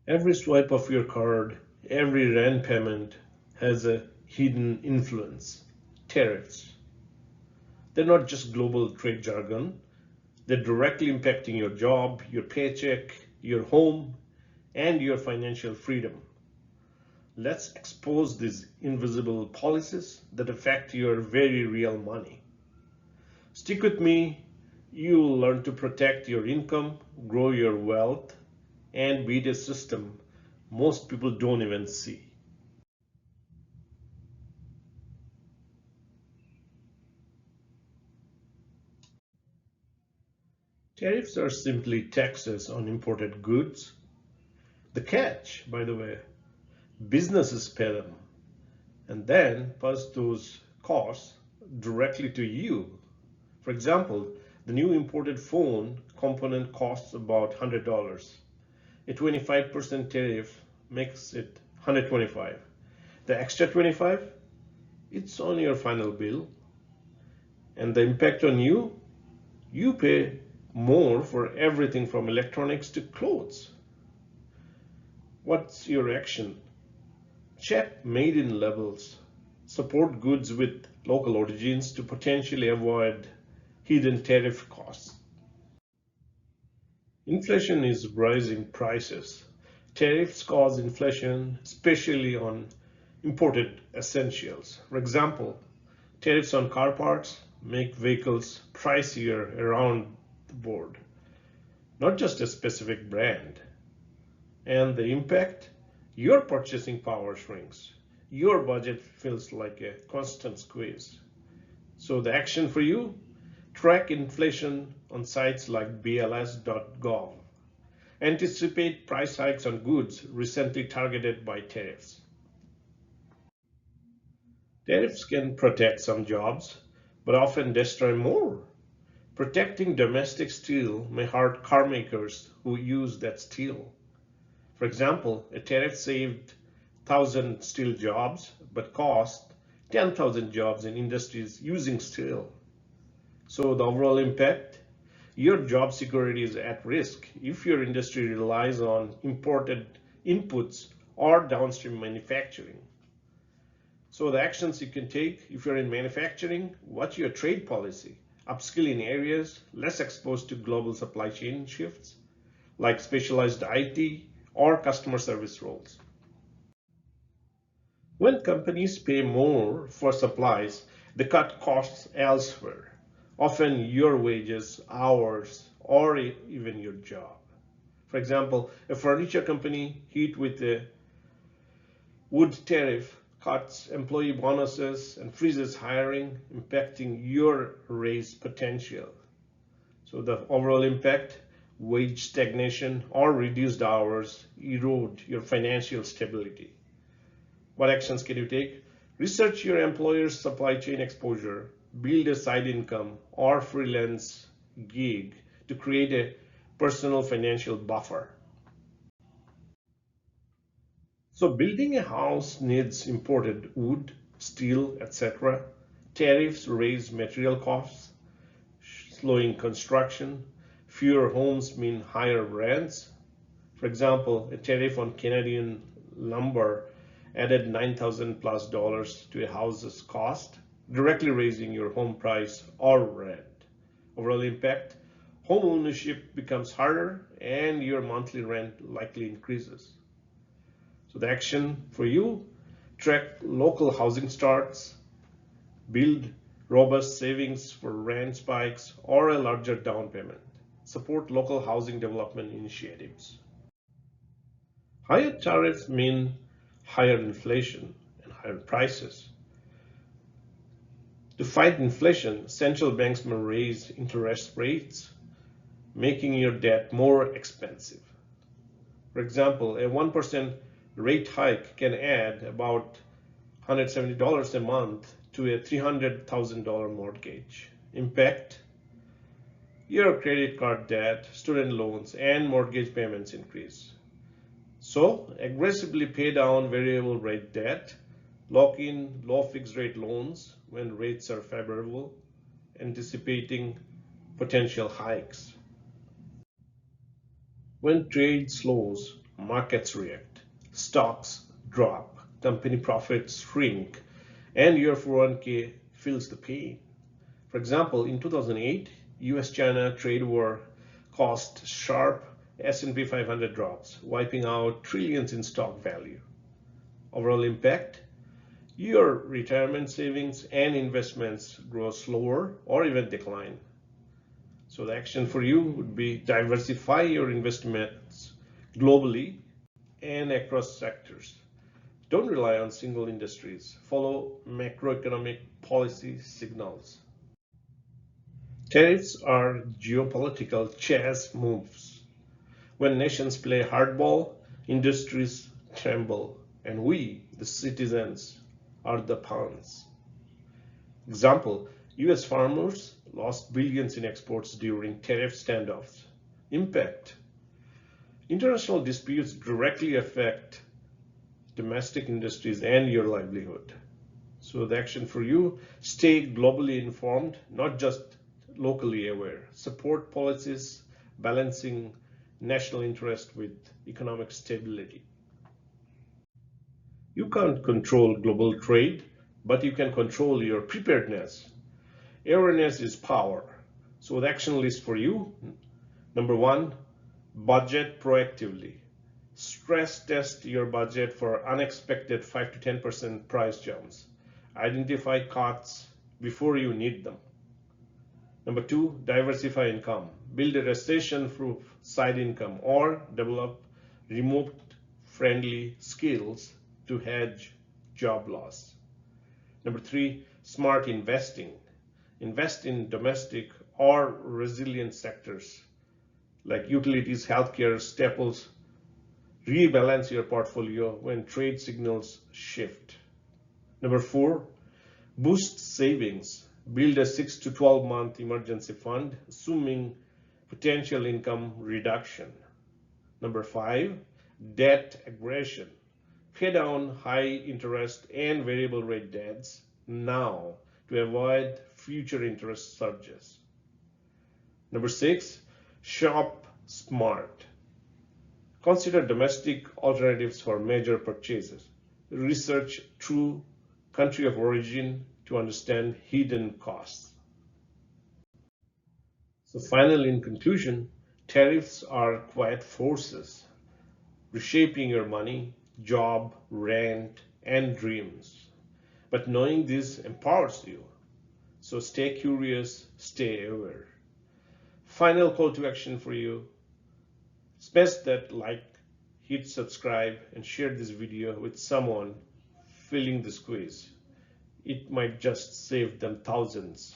Every swipe of your card, every rent payment has a hidden influence. Tariffs. They're not just global trade jargon, they're directly impacting your job, your paycheck, your home, and your financial freedom. Let's expose these invisible policies that affect your very real money. Stick with me, you'll learn to protect your income, grow your wealth, and beat a system most people don't even see. Tariffs are simply taxes on imported goods. The catch, by the way, businesses pay them and then pass those costs directly to you. For example, the new imported phone component costs about $100. A 25% tariff makes it 125. The extra 25, it's on your final bill. And the impact on you, you pay more for everything from electronics to clothes. What's your action? Check made in labels. Support goods with local origins to potentially avoid hidden tariff costs. Inflation is rising prices. Tariffs cause inflation, especially on imported essentials. For example, tariffs on car parts make vehicles pricier around the board, not just a specific brand. And the impact? Your purchasing power shrinks. Your budget feels like a constant squeeze. So the action for you? Track inflation on sites like bls.gov. Anticipate price hikes on goods recently targeted by tariffs. Tariffs can protect some jobs, but often destroy more. Protecting domestic steel may hurt car makers who use that steel. For example, a tariff saved 1,000 steel jobs but cost 10,000 jobs in industries using steel. So the overall impact, your job security is at risk if your industry relies on imported inputs or downstream manufacturing. So the actions you can take if you're in manufacturing, what's your trade policy? Upskill in areas less exposed to global supply chain shifts, like specialized IT or customer service roles. When companies pay more for supplies, they cut costs elsewhere, often your wages, hours, or even your job. For example, a furniture company hit with a wood tariff cuts employee bonuses and freezes hiring, impacting your raise potential. So the overall impact, wage stagnation or reduced hours erode your financial stability. What actions can you take? Research your employer's supply chain exposure, build a side income or freelance gig to create a personal financial buffer. So building a house needs imported wood, steel, etc. Tariffs raise material costs, slowing construction. Fewer homes mean higher rents. For example, a tariff on Canadian lumber added $9,000 plus to a house's cost, directly raising your home price or rent. Overall impact, home ownership becomes harder and your monthly rent likely increases. So the action for you, track local housing starts, build robust savings for rent spikes or a larger down payment. Support local housing development initiatives. Higher tariffs mean higher inflation and higher prices. To fight inflation, central banks may raise interest rates, making your debt more expensive. For example, a 1% rate hike can add about $170 a month to a $300,000 mortgage. Impact, your credit card debt, student loans, and mortgage payments increase. So aggressively pay down variable rate debt, lock in low fixed rate loans when rates are favorable, anticipating potential hikes. When trade slows, markets react, stocks drop, company profits shrink, and your 401k feels the pain. For example, in 2008, US-China trade war caused sharp S&P 500 drops, wiping out trillions in stock value. Overall impact: your retirement savings and investments grow slower or even decline. So the action for you would be diversify your investments globally and across sectors. Don't rely on single industries. Follow macroeconomic policy signals. Tariffs are geopolitical chess moves. When nations play hardball, industries tremble, and we, the citizens, are the pawns. Example: US farmers lost billions in exports during tariff standoffs. Impact: international disputes directly affect domestic industries and your livelihood. So the action for you: stay globally informed, not just locally aware. Support policies balancing national interest with economic stability. You can't control global trade, but you can control your preparedness. Awareness is power. So the action list for you: number one, budget proactively. Stress test your budget for unexpected 5 to 10% price jumps. Identify cuts before you need them. Number two, diversify income. Build a recession-proof side income or develop remote-friendly skills to hedge job loss. Number three, smart investing. Invest in domestic or resilient sectors like utilities, healthcare, staples. Rebalance your portfolio when trade signals shift. Number four, boost savings. Build a 6 to 12-month emergency fund, assuming potential income reduction. Number five, debt aggression. Pay down high interest and variable rate debts now to avoid future interest surges. Number six, shop smart. Consider domestic alternatives for major purchases. Research true country of origin to understand hidden costs. So finally, in conclusion, tariffs are quiet forces reshaping your money, job, rent, and dreams. But knowing this empowers you. So stay curious, stay aware. Final call to action for you: smash that like, hit subscribe, and share this video with someone feeling the squeeze. It might just save them thousands.